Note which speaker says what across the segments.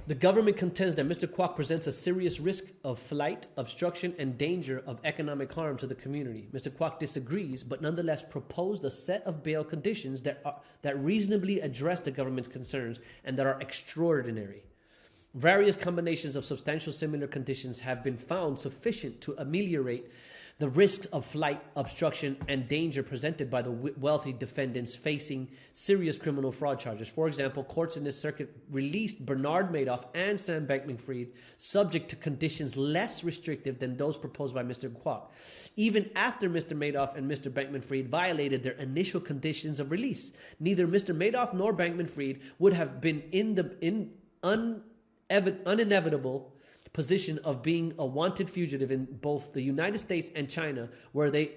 Speaker 1: The government contends that Mr. Kwok presents a serious risk of flight, obstruction, and danger of economic harm to the community. Mr. Kwok disagrees, but nonetheless proposed a set of bail conditions that reasonably address the government's concerns and that are extraordinary. Various combinations of substantial similar conditions have been found sufficient to ameliorate the risks of flight, obstruction, and danger presented by the wealthy defendants facing serious criminal fraud charges. For example, courts in this circuit released Bernard Madoff and Sam Bankman-Fried subject to conditions less restrictive than those proposed by Mr. Kwok, even after Mr. Madoff and Mr. Bankman-Fried violated their initial conditions of release. Neither Mr. Madoff nor Bankman-Fried would have been in the uninevitable position of being a wanted fugitive in both the United States and China, were they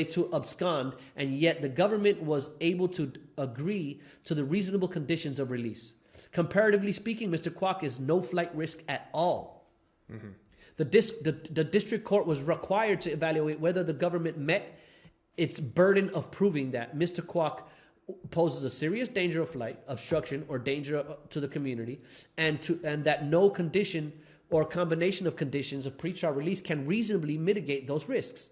Speaker 1: to abscond, and yet the government was able to agree to the reasonable conditions of release. Comparatively speaking, Mr. Kwok is no flight risk at all. Mm-hmm. The district court was required to evaluate whether the government met its burden of proving that Mr. Kwok poses a serious danger of flight, obstruction, or danger to the community, and that no condition or combination of conditions of pretrial release can reasonably mitigate those risks.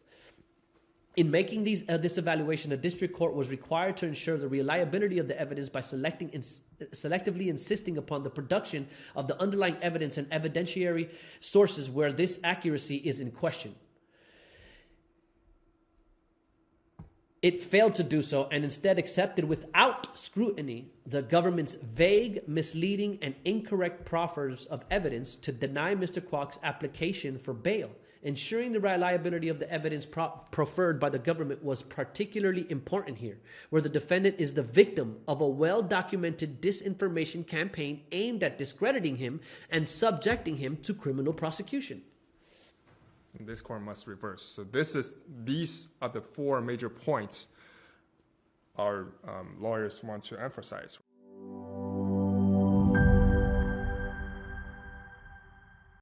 Speaker 1: In making this evaluation, the district court was required to ensure the reliability of the evidence by selectively insisting upon the production of the underlying evidence and evidentiary sources where this accuracy is in question. It failed to do so and instead accepted without scrutiny the government's vague, misleading, and incorrect proffers of evidence to deny Mr. Kwok's application for bail. Ensuring the reliability of the evidence proffered by the government was particularly important here, where the defendant is the victim of a well-documented disinformation campaign aimed at discrediting him and subjecting him to criminal prosecution.
Speaker 2: This court must reverse. So these are the four major points our lawyers want to emphasize.